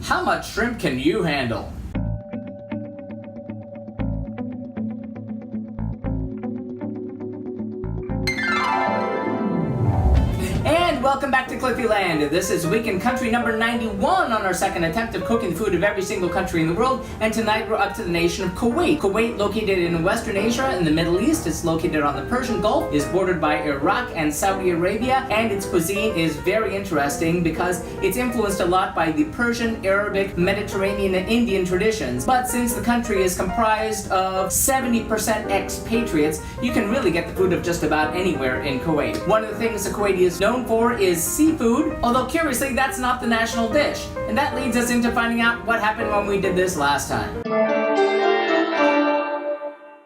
How much shrimp can you handle? And welcome back to Cliffieland. This is week in country number 91 on our second attempt of cooking the food of every single country in the world. And tonight we're up to the nation of Kuwait. Kuwait, located in Western Asia in the Middle East, it's located on the Persian Gulf, is bordered by Iraq and Saudi Arabia, and its cuisine is very interesting because it's influenced a lot by the Persian, Arabic, Mediterranean, and Indian traditions. But since the country is comprised of 70% expatriates, you can really get the food of just about anywhere in Kuwait. One of the things the Kuwaiti is known for is seafood, although curiously that's not the national dish. And that leads us into finding out what happened when we did this last time.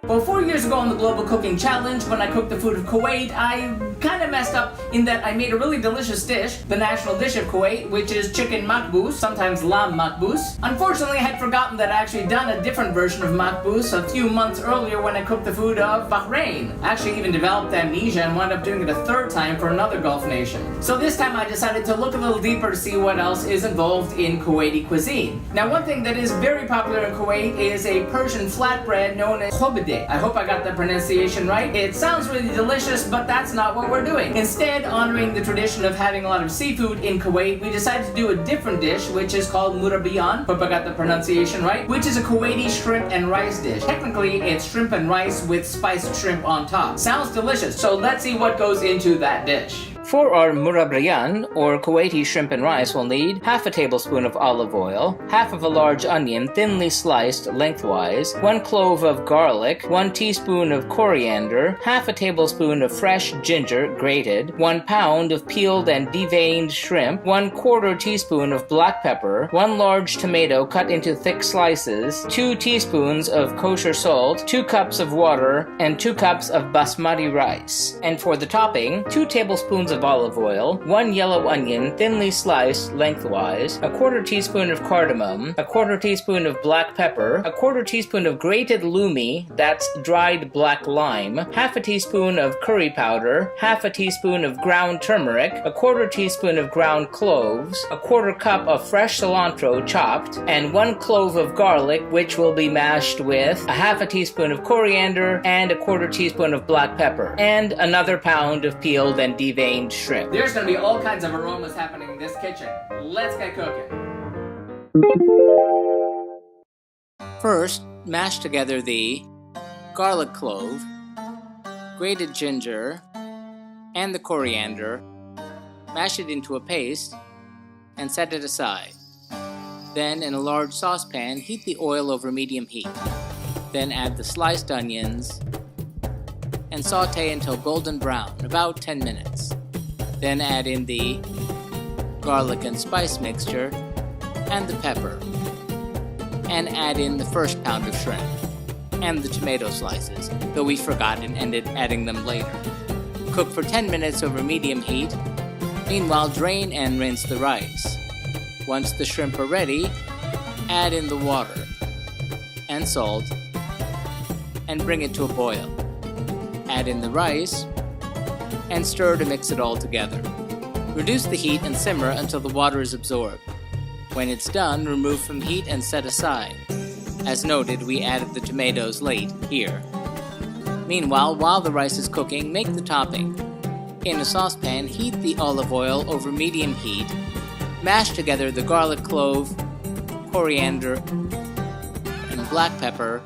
Well, 4 years ago on the Global Cooking Challenge, when I cooked the food of Kuwait, I kind of messed up in that I made a really delicious dish, the national dish of Kuwait, which is chicken makbous, sometimes lamb makbous. Unfortunately, I had forgotten that I actually done a different version of makbous a few months earlier when I cooked the food of Bahrain. I actually even developed amnesia and wound up doing it a third time for another Gulf nation. So this time I decided to look a little deeper to see what else is involved in Kuwaiti cuisine. Now, one thing that is very popular in Kuwait is a Persian flatbread known as khobde. I hope I got the pronunciation right. It sounds really delicious, but that's not what we're doing. Instead, honoring the tradition of having a lot of seafood in Kuwait, we decided to do a different dish, which is called Murabyan. Hope I got the pronunciation right. Which is a Kuwaiti shrimp and rice dish. Technically, it's shrimp and rice with spiced shrimp on top. Sounds delicious, so let's see what goes into that dish. For our Murabyan, or Kuwaiti shrimp and rice, we'll need half a tablespoon of olive oil, half of a large onion thinly sliced lengthwise, 1 clove of garlic, 1 teaspoon of coriander, half a tablespoon of fresh ginger grated, 1 pound of peeled and deveined shrimp, 1/4 teaspoon of black pepper, 1 large tomato cut into thick slices, 2 teaspoons of kosher salt, 2 cups of water, and 2 cups of basmati rice. And for the topping, 2 tablespoons of olive oil, 1 yellow onion thinly sliced lengthwise, 1/4 teaspoon of cardamom, 1/4 teaspoon of black pepper, 1/4 teaspoon of grated lumi, that's dried black lime, half a teaspoon of curry powder, half a teaspoon of ground turmeric, 1/4 teaspoon of ground cloves, 1/4 cup of fresh cilantro chopped, and 1 clove of garlic, which will be mashed with half a teaspoon of coriander and 1/4 teaspoon of black pepper, and another pound of peeled and deveined shrimp. There's gonna be all kinds of aromas happening in this kitchen. Let's get cooking. First, mash together the garlic clove, grated ginger, and the coriander. Mash it into a paste and set it aside. Then, in a large saucepan, heat the oil over medium heat. Then add the sliced onions and saute until golden brown, about 10 minutes. Then add in the garlic and spice mixture and the pepper. And add in the first pound of shrimp and the tomato slices, though we forgot and ended adding them later. Cook for 10 minutes over medium heat. Meanwhile, drain and rinse the rice. Once the shrimp are ready, add in the water and salt and bring it to a boil. Add in the rice and stir to mix it all together. Reduce the heat and simmer until the water is absorbed. When it's done, remove from heat and set aside. As noted, we added the tomatoes late here. Meanwhile, while the rice is cooking, make the topping. In a saucepan, heat the olive oil over medium heat. Mash together the garlic clove, coriander, and black pepper,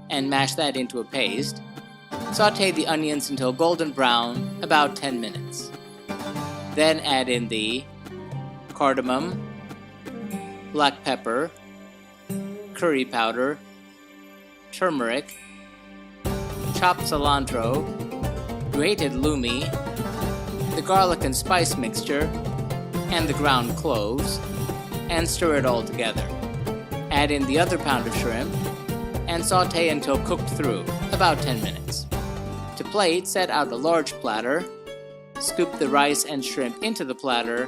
and mash that into a paste. Saute the onions until golden brown, about 10 minutes. Then add in the cardamom, black pepper, curry powder, turmeric, chopped cilantro, grated lumi, the garlic and spice mixture, and the ground cloves, and stir it all together. Add in the other pound of shrimp, and saute until cooked through, about 10 minutes. To plate, set out a large platter, scoop the rice and shrimp into the platter,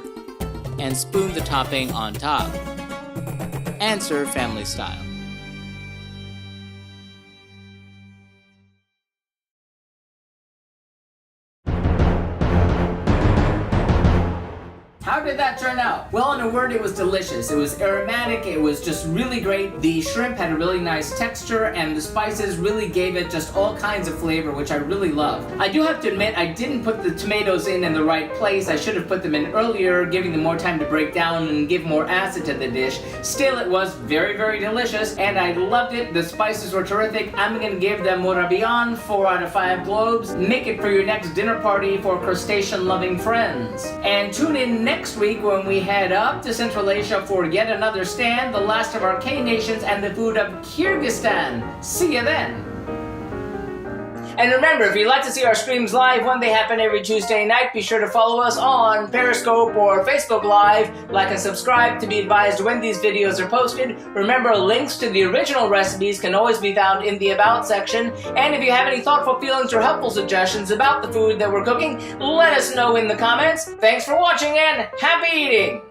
and spoon the topping on top. And serve family style. How did that that turn out? Well, in a word, it was delicious. It was aromatic, it was just really great. The shrimp had a really nice texture, and the spices really gave it just all kinds of flavor, which I really loved. I do have to admit, I didn't put the tomatoes in the right place. I should have put them in earlier, giving them more time to break down and give more acid to the dish. Still, it was very, very delicious, and I loved it. The spices were terrific. I'm gonna give them Murabyan 4 out of 5 globes. Make it for your next dinner party for crustacean-loving friends. And tune in next week when we head up to Central Asia for yet another stand, the last of our K-nations and the food of Kyrgyzstan. See you then! And remember, if you'd like to see our streams live when they happen every Tuesday night, be sure to follow us on Periscope or Facebook Live. Like and subscribe to be advised when these videos are posted. Remember, links to the original recipes can always be found in the About section. And if you have any thoughtful feelings or helpful suggestions about the food that we're cooking, let us know in the comments. Thanks for watching and happy eating!